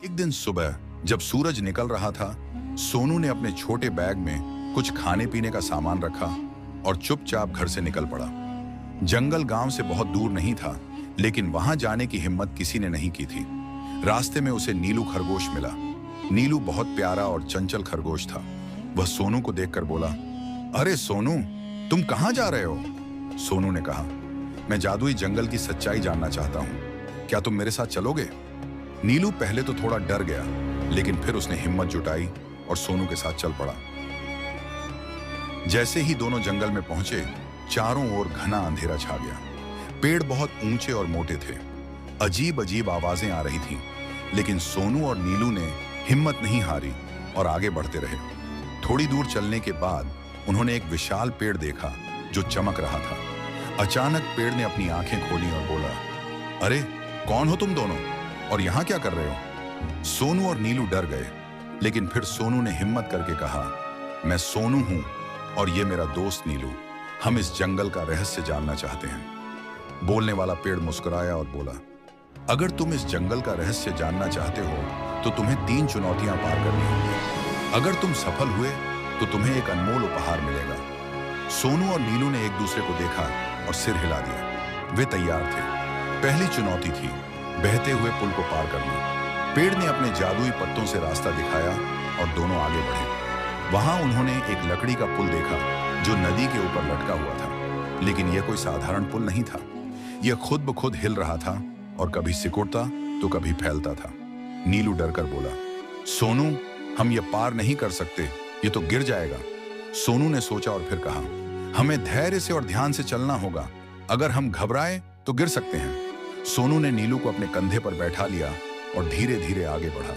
एक दिन सुबह जब सूरज निकल रहा था, सोनू ने अपने छोटे बैग में कुछ खाने पीने का सामान रखा और चुपचाप घर से निकल पड़ा। जंगल गांव से बहुत दूर नहीं था, लेकिन वहां जाने की हिम्मत किसी ने नहीं की थी। रास्ते में उसे नीलू खरगोश मिला। नीलू बहुत प्यारा और चंचल खरगोश था। वह सोनू को देखकर बोला, अरे सोनू, तुम कहां जा रहे हो? सोनू ने कहा, मैं जादुई जंगल की सच्चाई जानना चाहता हूं, क्या तुम मेरे साथ चलोगे? नीलू पहले तो थोड़ा डर गया, लेकिन फिर उसने हिम्मत जुटाई और सोनू के साथ चल पड़ा। जैसे ही दोनों जंगल में पहुंचे, चारों ओर घना अंधेरा छा गया। पेड़ बहुत ऊंचे और मोटे थे। अजीब अजीब आवाजें आ रही थीं, लेकिन सोनू और नीलू ने हिम्मत नहीं हारी और आगे बढ़ते रहे। थोड़ी दूर चलने के बाद उन्होंने एक विशाल पेड़ देखा जो चमक रहा था। अचानक पेड़ ने अपनी आंखें खोली और बोला, अरे कौन हो तुम दोनों और यहां क्या कर रहे हो? सोनू और नीलू डर गए, लेकिन फिर सोनू ने हिम्मत करके कहा, मैं सोनू हूं और ये मेरा दोस्त नीलू। हम इस जंगल का रहस्य जानना चाहते हैं। बोलने वाला पेड़ मुस्कुराया और बोला, अगर तुम इस जंगल का रहस्य जानना चाहते हो तो तुम्हें 3 चुनौतियां पार करनी होंगी। अगर तुम सफल हुए तो तुम्हें एक अनमोल उपहार मिलेगा। सोनू और नीलू ने एक दूसरे को देखा और सिर हिला दिया। वे तैयार थे। पहली चुनौती थी बहते हुए पुल को पार करना। पेड़ ने अपने जादुई पत्तों से रास्ता दिखाया और दोनों आगे बढ़े। वहां उन्होंने एक लकड़ी का पुल देखा जो नदी के ऊपर लटका हुआ था, लेकिन यह कोई साधारण पुल नहीं था। यह खुद ब खुद हिल रहा था और कभी सिकुड़ता तो कभी फैलता था। नीलू डरकर बोला, सोनू, हम ये पार नहीं कर सकते, ये तो गिर जाएगा। सोनू ने सोचा और फिर कहा, हमें धैर्य से और ध्यान से चलना होगा। अगर हम घबराए तो गिर सकते हैं। सोनू ने नीलू को अपने कंधे पर बैठा लिया और धीरे धीरे आगे बढ़ा।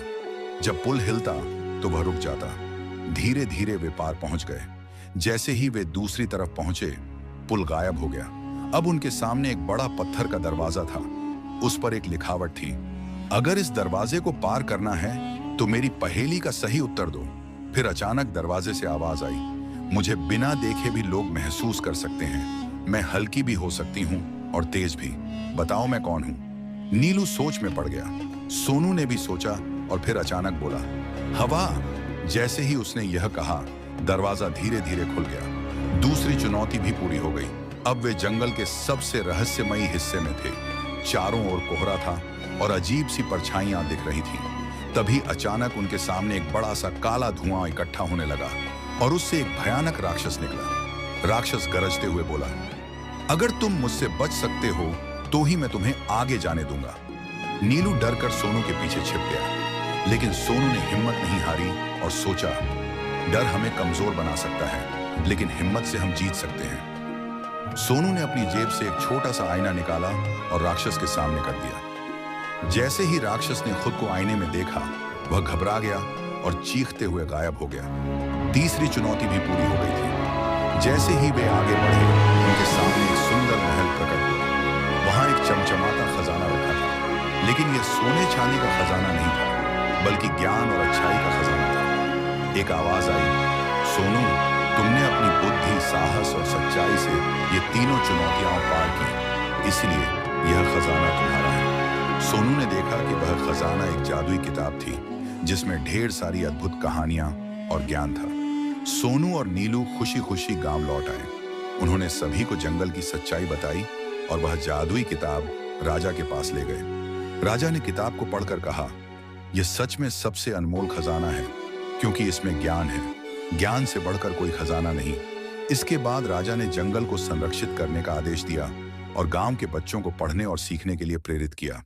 जब पुल हिलता तो वह रुक जाता। धीरे धीरे वे पार पहुंच गए। जैसे ही वे दूसरी तरफ पहुंचे, पुल गायब हो गया। अब उनके सामने एक बड़ा पत्थर का दरवाजा था। उस पर एक लिखावट थी, अगर इस दरवाजे को पार करना है तो मेरी पहेली का सही उत्तर दो। फिर अचानक दरवाजे से आवाज आई, मुझे बिना देखे भी लोग महसूस कर सकते हैं। मैं हल्की भी हो सकती हूँ और तेज भी। बताओ मैं कौन हूं? नीलू सोच में पड़ गया। सोनू ने भी सोचा और फिर अचानक बोला, हवा। जैसे ही उसने यह कहा, दरवाजा धीरे धीरे खुल गया। दूसरी चुनौती भी पूरी हो गई। अब वे जंगल के सबसे रहस्यमयी हिस्से में थे। चारों ओर कोहरा था और अजीब सी परछाइयां दिख रही थीं। तभी अचानक उनके सामने एक बड़ा सा काला धुआं इकट्ठा होने लगा और उससे एक भयानक राक्षस निकला। राक्षस गरजते हुए बोला, अगर तुम मुझसे बच सकते हो तो ही मैं तुम्हें आगे जाने दूंगा। नीलू डरकर सोनू के पीछे छिप गया, लेकिन सोनू ने हिम्मत नहीं हारी और सोचा, डर हमें कमजोर बना सकता है, लेकिन हिम्मत से हम जीत सकते हैं। सोनू ने अपनी जेब से एक छोटा सा आईना निकाला और राक्षस के सामने कर दिया। जैसे ही राक्षस ने खुद को आईने में देखा, वह घबरा गया और चीखते हुए गायब हो गया। तीसरी चुनौती भी पूरी हो गई थी। जैसे ही वे आगे बढ़े, उनके सामने एक सुंदर महल प्रकट हुआ। वहां एक चमचमाता खजाना रखा था, लेकिन यह सोने चांदी का खजाना नहीं था, बल्कि ज्ञान और अच्छाई का खजाना था। एक आवाज आई, सोनू, तुमने अपनी बुद्धि, साहस और सच्चाई से ये तीनों चुनौतियां पार की, इसलिए यह खजाना तुम्हारा है। सोनू ने देखा कि वह खजाना एक जादुई किताब थी, जिसमें ढेर सारी अद्भुत कहानियां और ज्ञान था। सोनू और नीलू खुशी खुशी गांव लौट आए। उन्होंने सभी को जंगल की सच्चाई बताई और वह जादुई किताब राजा के पास ले गए। राजा ने किताब को पढ़कर कहा, यह सच में सबसे अनमोल खजाना है, क्योंकि इसमें ज्ञान है। ज्ञान से बढ़कर कोई खजाना नहीं। इसके बाद राजा ने जंगल को संरक्षित करने का आदेश दिया और गांव के बच्चों को पढ़ने और सीखने के लिए प्रेरित किया।